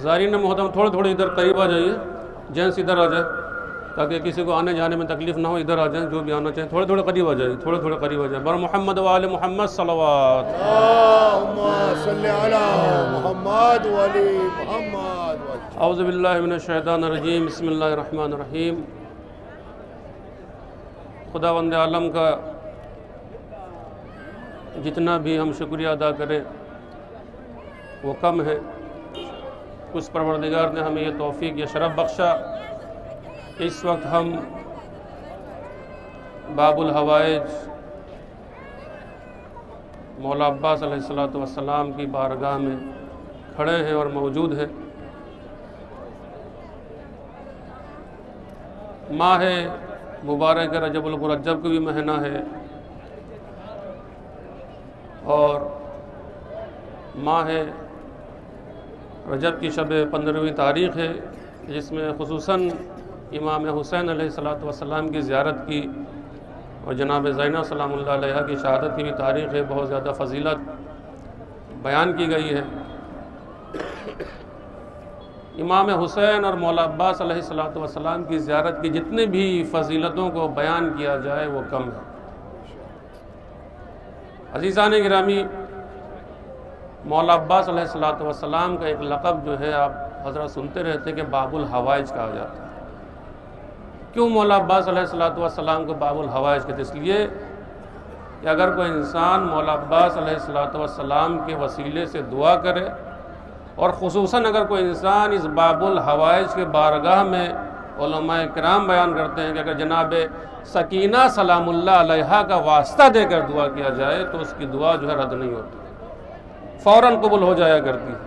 زائرین محترم تھوڑے تھوڑے ادھر قریب آ جائیے، جینس ادھر آ جائے تاکہ کسی کو آنے جانے میں تکلیف نہ ہو، ادھر آ جائیں جو بھی آنا چاہیں، تھوڑے تھوڑے قریب آ جائیے، تھوڑے تھوڑے قریب آ جائیں۔ بر محمد و آل محمد صلوات۔ اللہم صلی علی محمد و علی محمد۔ اعوذ باللہ من الشیطان الرجیم، بسم اللہ الرحمن الرحیم۔ خداوند عالم کا جتنا بھی ہم شکریہ ادا کریں وہ کم ہے۔ اس پروردگار نے ہمیں یہ توفیق، یہ شرف بخشا کہ اس وقت ہم باب الحوائج مولا عباس علیہ السلام کی بارگاہ میں کھڑے ہیں اور موجود ہیں۔ ماہ مبارک رجب المرجب کا بھی مہینہ ہے اور ماہ رجب کی شب 15ویں تاریخ ہے، جس میں خصوصاً امام حسین علیہ السلام کی زیارت کی اور جناب زینب سلام اللہ علیہ کی شہادت کی بھی تاریخ ہے۔ بہت زیادہ فضیلت بیان کی گئی ہے۔ امام حسین اور مولا عباس علیہ السلام کی زیارت کی جتنے بھی فضیلتوں کو بیان کیا جائے وہ کم ہے۔ عزیزان گرامی، مولا عباس علیہ السلام کا ایک لقب جو ہے آپ حضرت سنتے رہتے کہ باب الحوائج کہا جاتا ہے۔ کیوں مولا عباس علیہ السلام کو باب الحوائج کہتے؟ اس لیے کہ اگر کوئی انسان مولا عباس علیہ السلام کے وسیلے سے دعا کرے، اور خصوصاً اگر کوئی انسان اس باب الحوائج کے بارگاہ میں، علماء کرام بیان کرتے ہیں کہ اگر جناب سکینہ سلام اللہ علیہا کا واسطہ دے کر دعا کیا جائے تو اس کی دعا جو ہے رد نہیں ہوتی، فوراً قبول ہو جایا کرتی ہے۔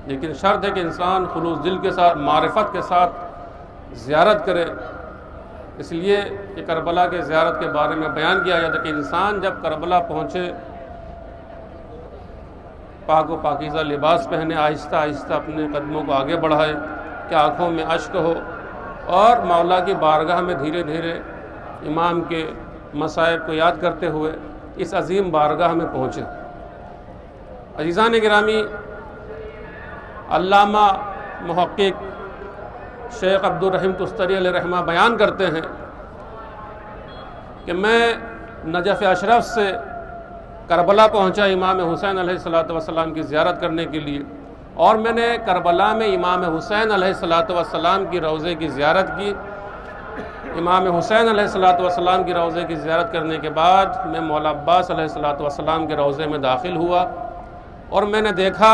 لیکن شرط ہے کہ انسان خلوص دل کے ساتھ، معرفت کے ساتھ زیارت کرے۔ اس لیے کہ کربلا کے زیارت کے بارے میں بیان کیا جاتا ہے کہ انسان جب کربلا پہنچے، پاک و پاکیزہ لباس پہنے، آہستہ آہستہ اپنے قدموں کو آگے بڑھائے کہ آنکھوں میں اشک ہو، اور مولا کی بارگاہ میں دھیرے دھیرے امام کے مصائب کو یاد کرتے ہوئے اس عظیم بارگاہ میں پہنچے۔ عزیزان گرامی، علامہ محقق شیخ عبدالرحیم تستری علیہ رحمہ بیان کرتے ہیں کہ میں نجف اشرف سے کربلا پہنچا امام حسین علیہ السلام کی زیارت کرنے کے لیے، اور میں نے کربلا میں امام حسین علیہ السلام کی روضے کی زیارت کی۔ امام حسین علیہ السلام کی روضے کی زیارت کرنے کے بعد میں مولا عباس علیہ السلام کے روضے میں داخل ہوا، اور میں نے دیکھا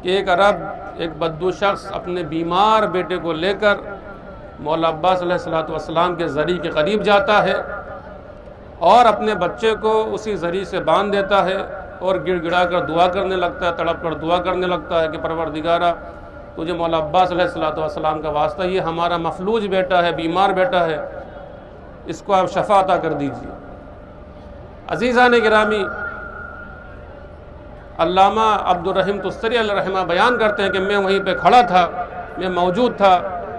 کہ ایک عرب، ایک بدو شخص اپنے بیمار بیٹے کو لے کر مولا عباس علیہ السلام کے زری کے قریب جاتا ہے اور اپنے بچے کو اسی زری سے باندھ دیتا ہے اور گڑ گڑا کر دعا کرنے لگتا ہے، تڑپ کر دعا کرنے لگتا ہے کہ پروردگارہ تجھے مولا عباس علیہ السلام کا واسطہ، یہ ہمارا مفلوج بیٹا ہے، بیمار بیٹا ہے، اس کو آپ شفا عطا کر دیجیے۔ عزیزان گرامی، علامہ عبدالرحیم تستری علیہ رحمہ بیان کرتے ہیں کہ میں وہیں پہ کھڑا تھا، میں موجود تھا،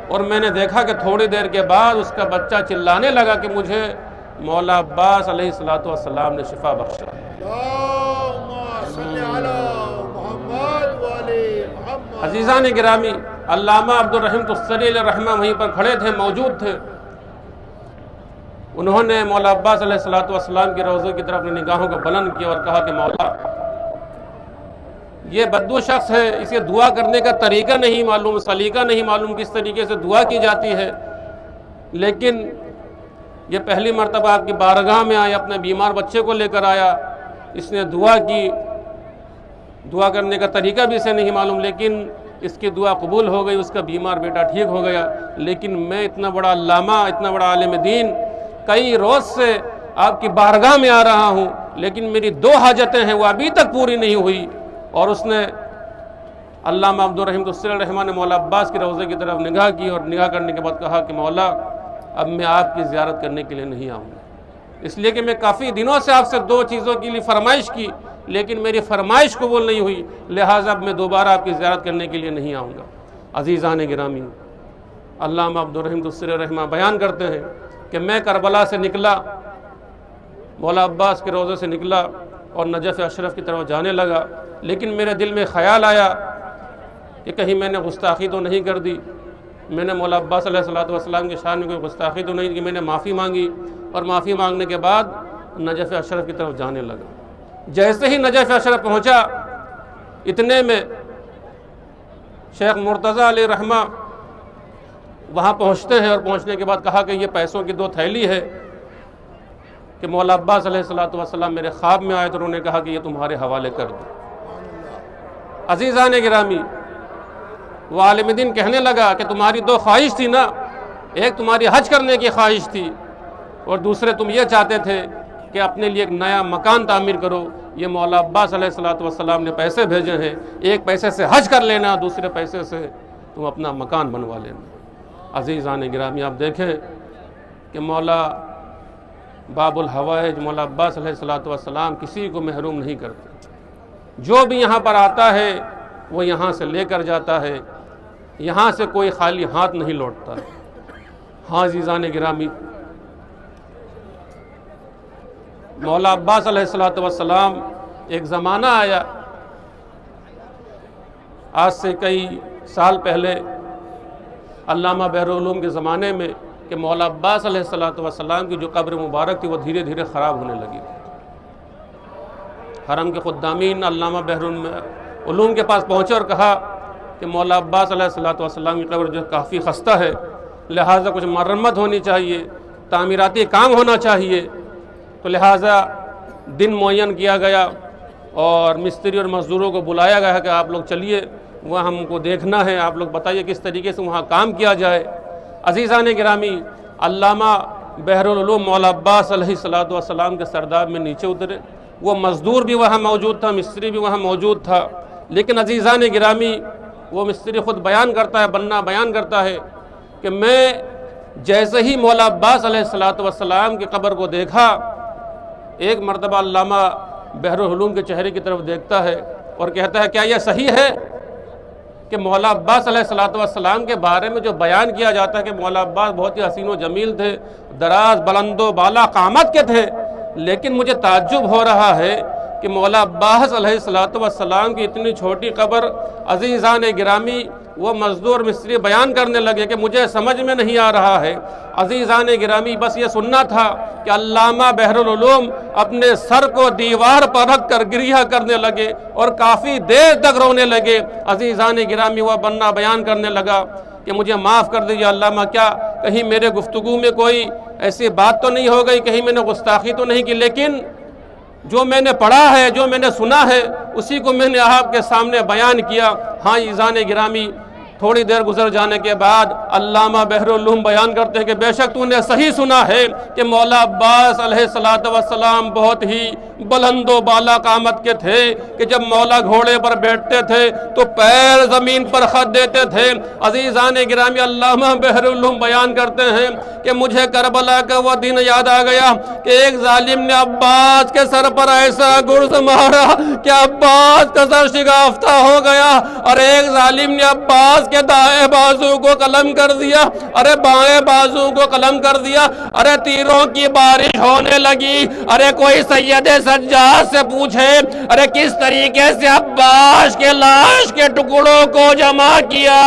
اور میں نے دیکھا کہ تھوڑی دیر کے بعد اس کا بچہ چلانے لگا کہ مجھے مولا عباس علیہ السلام نے شفا بخشا۔ اللہم صلی علی محمد و علی محمد۔ عزیزان گرامی، علامہ عبدالرحیم تستری علیہ رحمہ وہیں پر کھڑے تھے، موجود تھے۔ انہوں نے مولا عباس علیہ السلام کی روضے کی طرف اپنی نگاہوں کو بلند کیا اور کہا کہ مولا، یہ بدو شخص ہے، اسے دعا کرنے کا طریقہ نہیں معلوم، سلیقہ نہیں معلوم کس طریقے سے دعا کی جاتی ہے، لیکن یہ پہلی مرتبہ آپ کی بارگاہ میں آیا، اپنے بیمار بچے کو لے کر آیا، اس نے دعا کی، دعا کرنے کا طریقہ بھی اسے نہیں معلوم، لیکن اس کی دعا قبول ہو گئی، اس کا بیمار بیٹا ٹھیک ہو گیا۔ لیکن میں اتنا بڑا علامہ، اتنا بڑا عالم دین، کئی روز سے آپ کی بارگاہ میں آ رہا ہوں، لیکن میری 2 حاجتیں ہیں وہ ابھی تک پوری نہیں ہوئی۔ اور اس نے، علامہ عبدالرحیم تستری علیہ رحمہ نے مولا عباس کی روضے کی طرف نگاہ کی اور نگاہ کرنے کے بعد کہا کہ مولا، اب میں آپ کی زیارت کرنے کے لیے نہیں آؤں گا، اس لیے کہ میں کافی دنوں سے آپ سے 2 چیزوں کے لیے فرمائش کی، لیکن میری فرمائش قبول نہیں ہوئی، لہٰذا اب میں دوبارہ آپ کی زیارت کرنے کے لیے نہیں آؤں گا۔ عزیزان گرامی، علامہ عبدالرحیم تستری رحمہ بیان کرتے ہیں کہ میں کربلا سے نکلا، مولا عباس کے روضے سے نکلا، اور نجف اشرف کی طرف جانے لگا، لیکن میرے دل میں خیال آیا کہ کہیں میں نے گستاخی تو نہیں کر دی، میں نے مولا عباس علیہ السلام کی شان میں کوئی گستاخی تو نہیں کی۔ میں نے معافی مانگی اور معافی مانگنے کے بعد نجف اشرف کی طرف جانے لگا۔ جیسے ہی نجف اشرف پہنچا، اتنے میں شیخ مرتضیٰ علیہ رحمہ وہاں پہنچتے ہیں، اور پہنچنے کے بعد کہا کہ یہ پیسوں کی 2 تھیلی ہے کہ مولا عباس علیہ السلام میرے خواب میں آئے تو انہوں نے کہا کہ یہ تمہارے حوالے کر دو۔ عزیزان گرامی، وہ عالم دین کہنے لگا کہ تمہاری 2 خواہش تھی نا، ایک تمہاری حج کرنے کی خواہش تھی اور دوسرے تم یہ چاہتے تھے کہ اپنے لیے ایک نیا مکان تعمیر کرو۔ یہ مولا عباس علیہ السلام نے پیسے بھیجے ہیں، ایک پیسے سے حج کر لینا، دوسرے پیسے سے تم اپنا مکان بنوا لینا۔ عزیزان گرامی، آپ دیکھیں کہ مولا باب الحوائج مولا عباس علیہ السلام کسی کو محروم نہیں کرتے، جو بھی یہاں پر آتا ہے وہ یہاں سے لے کر جاتا ہے، یہاں سے کوئی خالی ہاتھ نہیں لوٹتا۔ ہاں عزیزان گرامی، مولا عباس علیہ السلام ایک زمانہ آیا آج سے کئی سال پہلے، علامہ بحرالعلوم کے زمانے میں، کہ مولا عباس علیہ السلام کی جو قبر مبارک تھی وہ دھیرے دھیرے خراب ہونے لگی تھی۔ حرم کے خدامین علامہ بحرالعلوم کے پاس پہنچے اور کہا کہ مولا عباس علیہ السلام کی قبر جو کافی خستہ ہے، لہٰذا کچھ مرمت ہونی چاہیے، تعمیراتی کام ہونا چاہیے۔ تو لہٰذا دن معین کیا گیا اور مستری اور مزدوروں کو بلایا گیا کہ آپ لوگ چلیے، وہاں ہم کو دیکھنا ہے، آپ لوگ بتائیے کس طریقے سے وہاں کام کیا جائے۔ عزیزان گرامی، علامہ بحرالعلوم مولا عباس علیہ السلام کے سرداب میں نیچے اترے، وہ مزدور بھی وہاں موجود تھا، مستری بھی وہاں موجود تھا، لیکن عزیزان گرامی، وہ مستری خود بیان کرتا ہے، بننا بیان کرتا ہے کہ میں جیسے ہی مولا عباس علیہ السلام کی قبر کو دیکھا، ایک مرتبہ علامہ بحرالعلوم کے چہرے کی طرف دیکھتا ہے اور کہتا ہے کیا یہ صحیح ہے کہ مولا عباس علیہ السلام کے بارے میں جو بیان کیا جاتا ہے کہ مولا عباس بہت ہی حسین و جمیل تھے، دراز بلند و بالا قامت کے تھے، لیکن مجھے تعجب ہو رہا ہے کہ مولا عباس علیہ السلام کی اتنی چھوٹی قبر۔ عزیزان گرامی، وہ مزدور مستری بیان کرنے لگے کہ مجھے سمجھ میں نہیں آ رہا ہے۔ عزیزان گرامی، بس یہ سننا تھا کہ علامہ بحرالعلوم اپنے سر کو دیوار پر رکھ کر گریہ کرنے لگے اور کافی دیر تک رونے لگے۔ عزیزان گرامی، وہ بننا بیان کرنے لگا کہ مجھے معاف کر دیجیے علامہ، کیا کہیں میرے گفتگو میں کوئی ایسی بات تو نہیں ہو گئی، کہیں میں نے گستاخی تو نہیں کی، لیکن جو میں نے پڑھا ہے، جو میں نے سنا ہے، اسی کو میں نے آپ کے سامنے بیان کیا۔ ہاں عزیزان گرامی، تھوڑی دیر گزر جانے کے بعد علامہ بحرالعلوم بیان کرتے ہیں کہ بے شک تو نے صحیح سنا ہے کہ مولا عباس علیہ السلام بہت ہی بلند و بالا قامت کے تھے کہ جب مولا گھوڑے پر بیٹھتے تھے تو پیر زمین پر خط دیتے تھے۔ عزیزان گرامی، علامہ بحرالعلوم بیان کرتے ہیں کہ مجھے کربلا کا وہ دن یاد آ گیا کہ ایک ظالم نے عباس کے سر پر ایسا گرز مارا کہ عباس کا سر شگافتہ ہو گیا، اور ایک ظالم نے عباس کے دائیں بازو کو قلم کر دیا، ارے بائیں بازو کو قلم کر دیا، ارے تیروں کی بارش ہونے لگی۔ ارے کوئی سید سجاد سے پوچھے ارے کس طریقے سے عباس کے لاش کے ٹکڑوں کو جمع کیا؟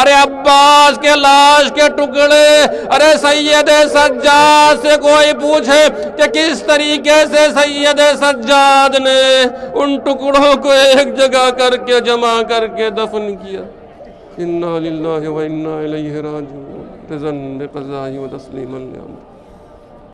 ارے عباس کے لاش کے ٹکڑے، ارے سید سجاد سے کوئی پوچھے کہ کس طریقے سے سید سجاد نے ان ٹکڑوں کو ایک جگہ کر کے جمع کر کے دفن کیا۔ انا للہ و انا الیہ راجعون، رضا بقضاء و تسلیما لامر۔